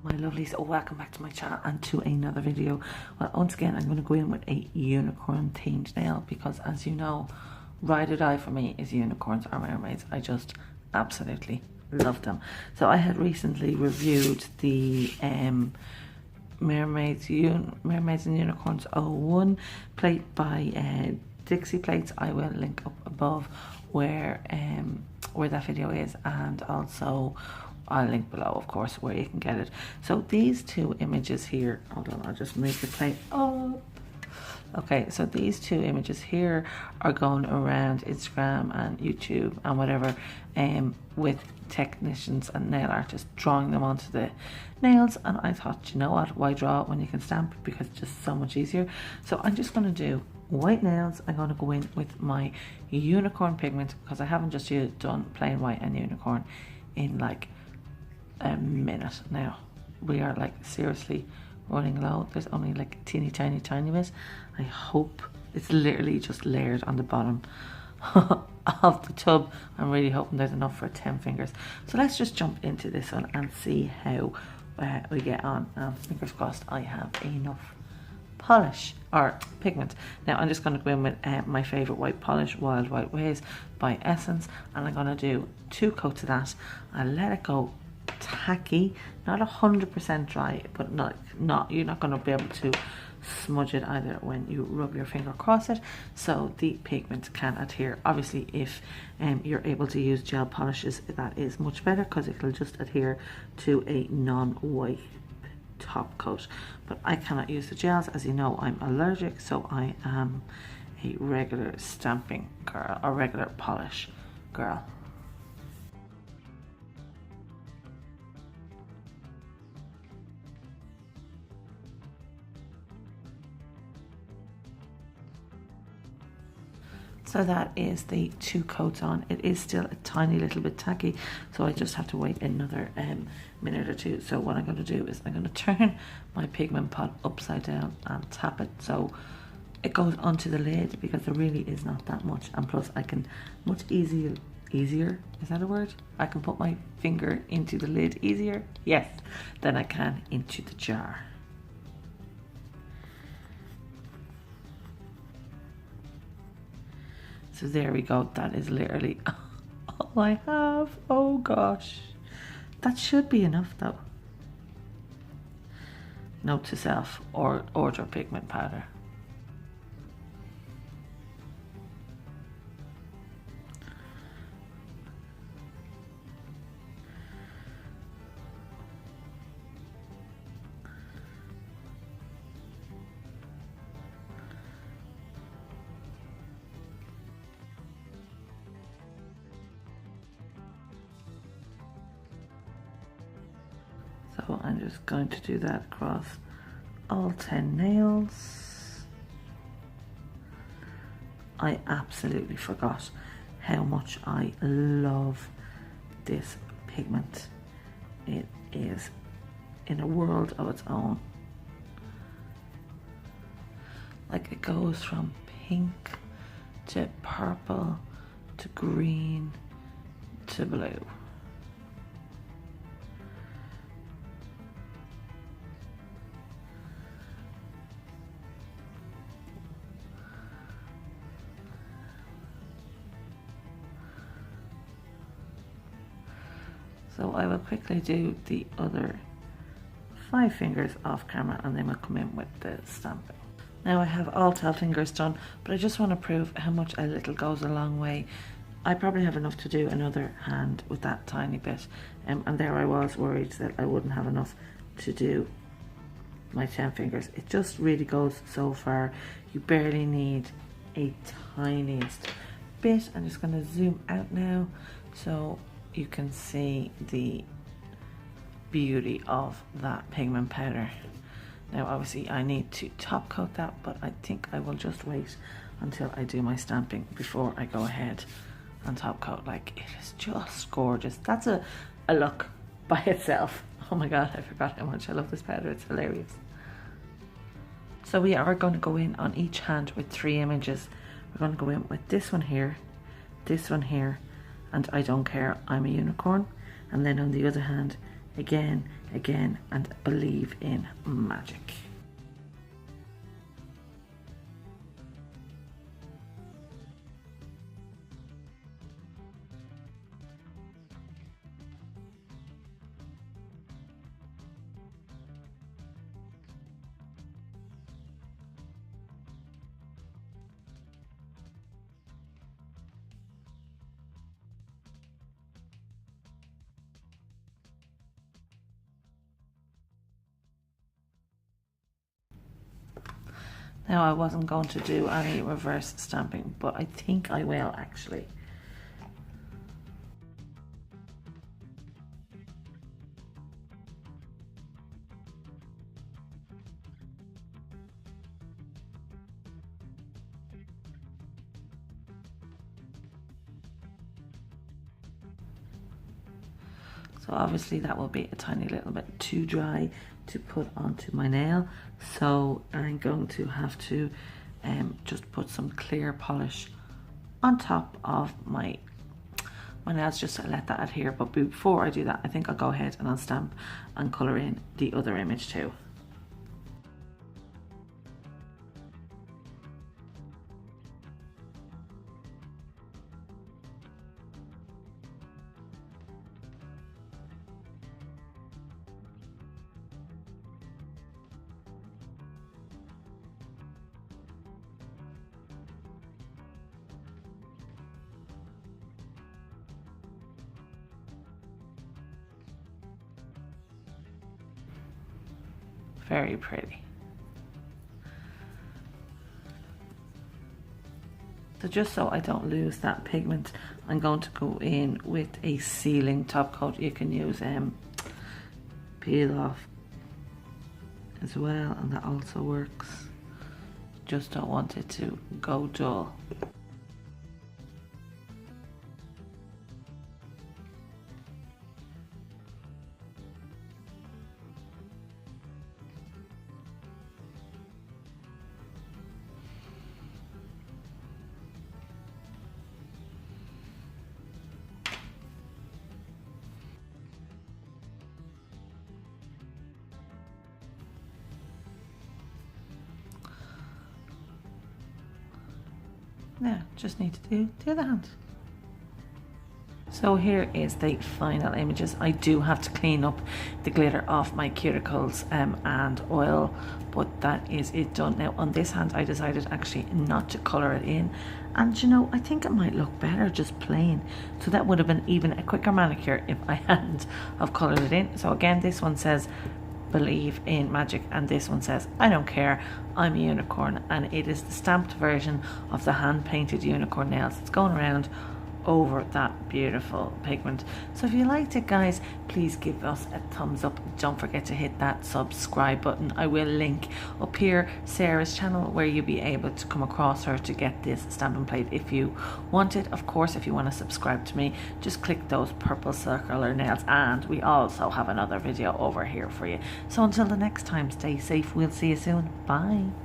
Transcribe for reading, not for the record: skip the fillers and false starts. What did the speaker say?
My lovelies, welcome back to my channel and to another video. Well, once again I'm going to go in with a unicorn themed nail because, as you know, ride or die for me is unicorns or mermaids. I just absolutely love them. So I had recently reviewed the Mermaids and Unicorns 01 plate by Dixie Plates. I will link up above where that video is, and also I'll link below, of course, where you can get it. So these two images here, hold on, I'll just move the plate up. Okay, so these two images here are going around Instagram and YouTube and whatever, with technicians and nail artists drawing them onto the nails. And I thought, you know what, why draw it when you can stamp it, because it's just so much easier. So I'm just going to do white nails. I'm going to go in with my unicorn pigment because I haven't just done plain white and unicorn in like a minute now. We are like seriously running low. There's only like a teeny tiny bit. I hope it's literally just layered on the bottom of the tub. I'm really hoping there's enough for 10 fingers. So let's just jump into this one and see how we get on. Fingers crossed I have enough polish or pigment. Now I'm just going to go in with my favorite white polish, Wild White Waves by Essence, and I'm going to do 2 coats of that. I'll let it go tacky, not 100% dry, but not you're not going to be able to smudge it either when you rub your finger across it, so the pigment can adhere. Obviously, if you're able to use gel polishes, that is much better because it'll just adhere to a non-white top coat. But I cannot use the gels, as you know. I'm allergic, so I am a regular stamping girl or regular polish girl. So that is the 2 coats on. It is still a tiny little bit tacky, so I just have to wait another minute or two. So what I'm going to do is I'm going to turn my pigment pot upside down and tap it so it goes onto the lid, because there really is not that much, and plus I can much easier, is that a word? I can put my finger into the lid easier, yes, than I can into the jar. So there we go, that is literally all I have. Oh gosh, that should be enough though. Note to self, or order pigment powder. So I'm just going to do that across all 10 nails. I absolutely forgot how much I love this pigment. It is in a world of its own. Like, it goes from pink to purple to green to blue. So I will quickly do the other 5 fingers off camera, and then we'll come in with the stamping. Now I have all 12 fingers done, but I just want to prove how much a little goes a long way. I probably have enough to do another hand with that tiny bit, and there I was worried that I wouldn't have enough to do my 10 fingers. It just really goes so far. You barely need a tiniest bit. I'm just going to zoom out now so you can see the beauty of that pigment powder. Now obviously I need to top coat that, but I think I will just wait until I do my stamping before I go ahead and top coat. Like, it is just gorgeous. That's a look by itself. Oh my god, I forgot how much I love this powder. It's hilarious. So we are going to go in on each hand with 3 images. We're going to go in with this one here, and I don't care, I'm a unicorn. And then on the other hand, again, again, and believe in magic. Now, I wasn't going to do any reverse stamping, but I think I will actually. So obviously that will be a tiny little bit too dry to put onto my nail. So I'm going to have to just put some clear polish on top of my nails just to let that adhere. But before I do that, I think I'll go ahead and I'll stamp and colour in the other image too. Very pretty. So just so I don't lose that pigment, I'm going to go in with a sealing top coat. You can use peel off as well, and that also works. Just don't want it to go dull. Now, just need to do the other hand. So here is the final images. I do have to clean up the glitter off my cuticles and oil, but that is it done. Now on this hand, I decided actually not to colour it in. And you know, I think it might look better just plain. So that would have been even a quicker manicure if I hadn't have coloured it in. So again, this one says believe in magic, and this one says I don't care, I'm a unicorn, and it is the stamped version of the hand painted unicorn nails. It's going around over that beautiful pigment. So if you liked it, guys, please give us a thumbs up. Don't forget to hit that subscribe button. I will link up here Sarah's channel where you'll be able to come across her to get this stamping plate if you want it. Of course, if you want to subscribe to me, just click those purple circular nails, and we also have another video over here for you. So until the next time, stay safe. We'll see you soon. Bye.